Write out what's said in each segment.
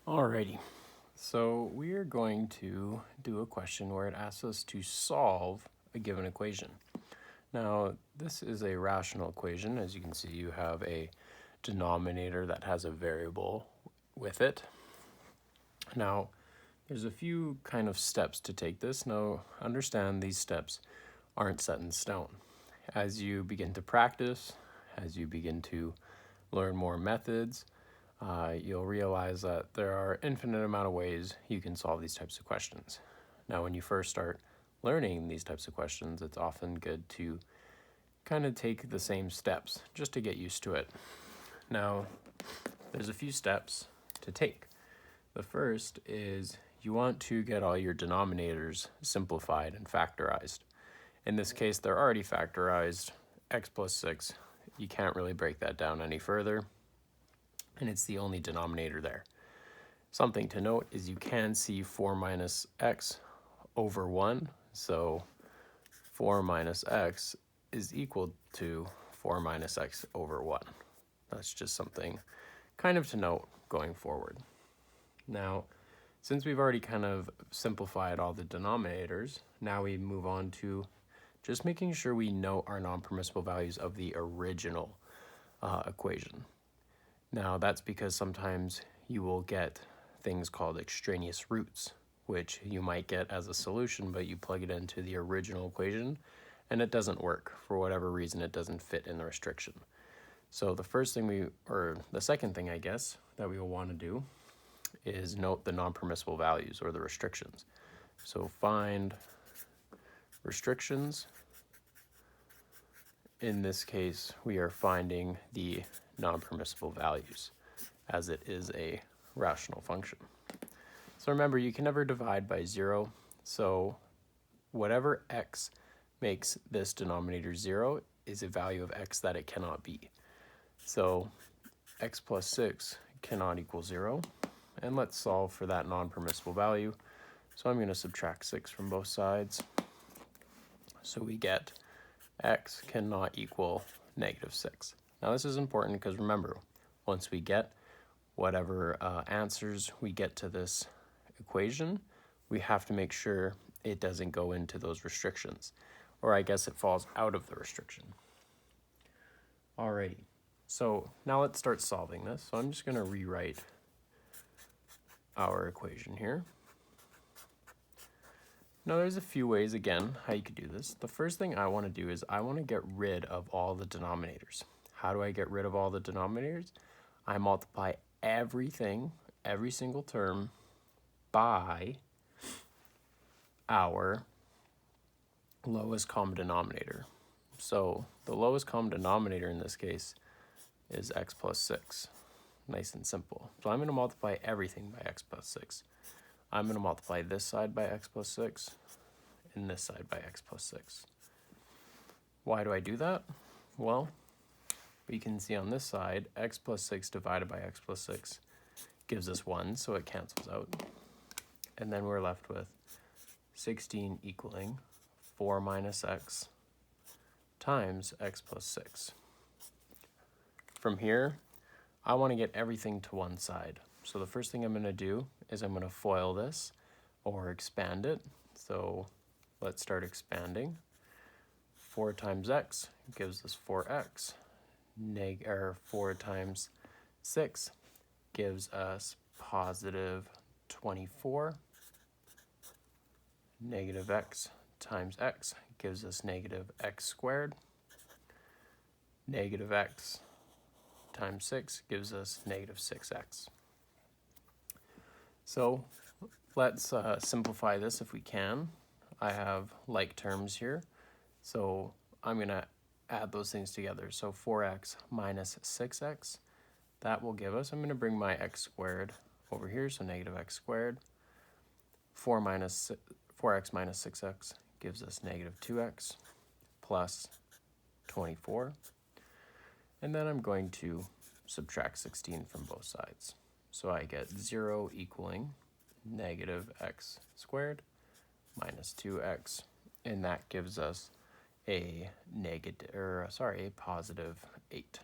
Alrighty, so we are going to do a question where it asks us to solve a given equation. Now, this is a rational equation. As you can see, you have a denominator that has a variable with it. Now, there's a few kind of steps to take this. Now, understand these steps aren't set in stone. As you begin to practice, as you begin to learn more methods, you'll realize that there are infinite amount of ways you can solve these types of questions. Now, when you first start learning these types of questions, it's often good to kind of take the same steps just to get used to it. Now, there's a few steps to take. The first is you want to get all your denominators simplified and factorized. In this case, they're already factorized, x plus 6. You can't really break that down any further, and it's the only denominator there. Something to note is you can see 4 minus x over 1, so 4 minus x is equal to 4 minus x over 1. That's just something kind of to note going forward. Now, since we've already kind of simplified all the denominators, now we move on to just making sure we know our non-permissible values of the original equation. Now, that's because sometimes you will get things called extraneous roots, which you might get as a solution, but you plug it into the original equation and it doesn't work. For whatever reason, it doesn't fit in the restriction. So the second thing, I guess, that we will want to do is note the non-permissible values or the restrictions. So find restrictions. In this case, we are finding the non-permissible values as it is a rational function. So remember, you can never divide by 0. So whatever x makes this denominator 0 is a value of x that it cannot be. So x plus 6 cannot equal 0. And let's solve for that non-permissible value. So I'm going to subtract 6 from both sides. So we get x cannot equal negative 6. Now this is important because remember, once we get whatever answers we get to this equation, we have to make sure it doesn't go into those restrictions. Or I guess it falls out of the restriction. Alrighty, so now let's start solving this. So I'm just going to rewrite our equation here. Now there's a few ways, again, how you could do this. The first thing I want to do is I want to get rid of all the denominators. How do I get rid of all the denominators? I multiply everything, every single term, by our lowest common denominator. So the lowest common denominator in this case is x plus 6. Nice and simple. So I'm going to multiply everything by x plus 6. I'm going to multiply this side by x plus 6 and this side by x plus 6. Why do I do that? Well, we can see on this side, x plus 6 divided by x plus 6 gives us 1, so it cancels out. And then we're left with 16 equaling 4 minus x times x plus 6. From here, I want to get everything to one side. So the first thing I'm going to do is I'm going to FOIL this or expand it. So let's start expanding. 4 times x gives us 4x. 4 times 6 gives us positive 24. Negative x times x gives us negative x squared. Negative x times 6 gives us negative 6x. So let's simplify this if we can. I have like terms here, so I'm going to add those things together. So 4x minus 6x, that will give us, I'm going to bring my x squared over here, so negative x squared. 4x minus 6x gives us negative 2x plus 24. And then I'm going to subtract 16 from both sides. So I get 0 equaling negative x squared minus 2x, and that gives us a positive 8.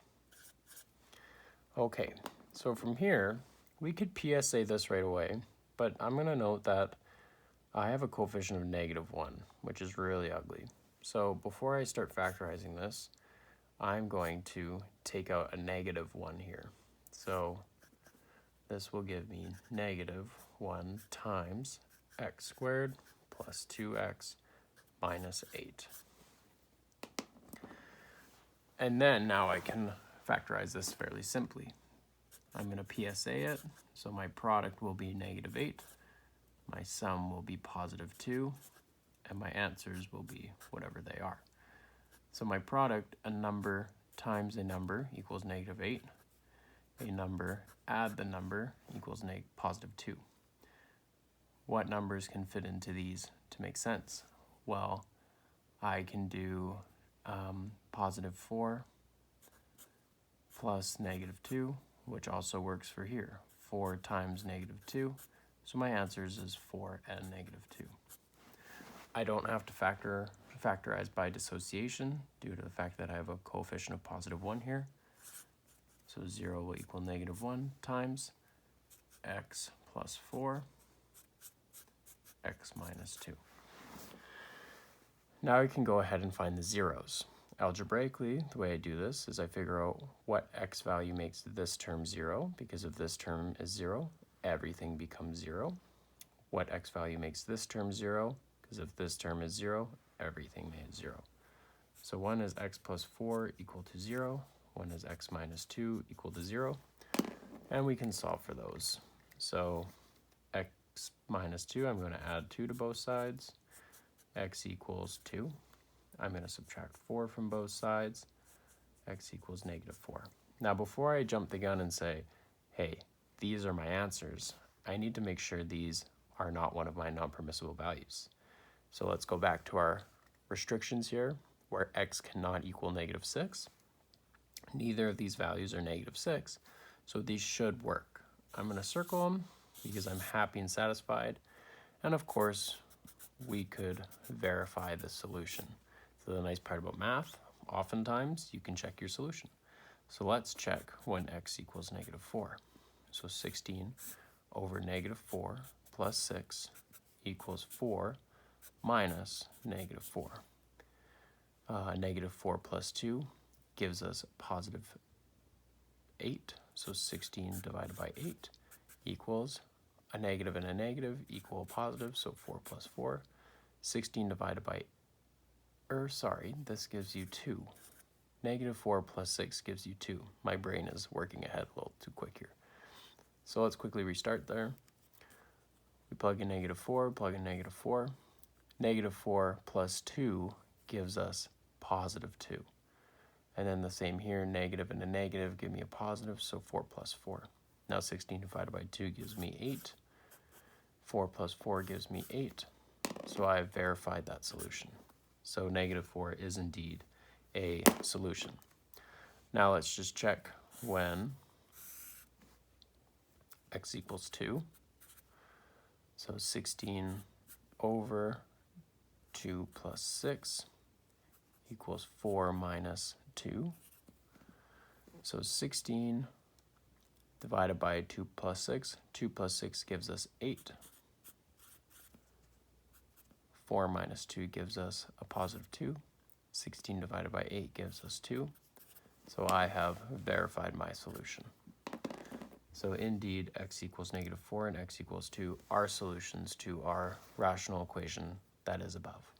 Okay, so from here, we could PSA this right away, but I'm going to note that I have a coefficient of -1, which is really ugly. So before I start factorizing this, I'm going to take out a -1 here. So this will give me -1 times x squared plus 2x minus 8. And then now I can factorize this fairly simply. I'm going to PSA it, so my product will be -8, my sum will be +2, and my answers will be whatever they are. So my product, a number times a number equals -8, a number add the number equals +2. What numbers can fit into these to make sense? Well, I can do +4 plus -2, which also works for here. 4 times -2, so my answers is 4 and -2. I don't have to factorize by dissociation due to the fact that I have a coefficient of +1 here. So 0 will equal -1 times x plus 4, x minus 2. Now I can go ahead and find the zeros. Algebraically, the way I do this is I figure out what x value makes this term 0, because if this term is 0, everything becomes 0. What x value makes this term 0, because if this term is 0, everything is 0. So one is x plus 4 equal to 0, one is x minus 2 equal to 0, and we can solve for those. So x minus 2, I'm going to add 2 to both sides, x equals 2. I'm going to subtract 4 from both sides, x equals -4. Now before I jump the gun and say, hey, these are my answers, I need to make sure these are not one of my non-permissible values. So let's go back to our restrictions here, where x cannot equal -6. Neither of these values are -6, so these should work. I'm going to circle them because I'm happy and satisfied, and of course, we could verify the solution. So the nice part about math, oftentimes you can check your solution. So let's check when x equals -4. So 16 over -4 plus 6 equals 4 minus -4. -4 plus 2 gives us +8. So 16 divided by 8 equals a negative and a negative equal positive, so 4 plus 4. 16 divided by, this gives you 2. -4 plus 6 gives you 2. My brain is working ahead a little too quick here. So let's quickly restart there. We plug in -4, plug in -4. -4 plus 2 gives us +2. And then the same here, negative and a negative give me a positive, so 4 plus 4. Now 16 divided by 2 gives me 8. 4 plus 4 gives me 8. So I've verified that solution. So -4 is indeed a solution. Now let's just check when x equals 2. So 16 over 2 plus 6 equals 4 minus 2. So 16 divided by 2 plus 6. 2 plus 6 gives us 8. 4 minus 2 gives us a +2. 16 divided by 8 gives us 2. So I have verified my solution. So indeed, x equals -4 and x equals 2 are solutions to our rational equation that is above.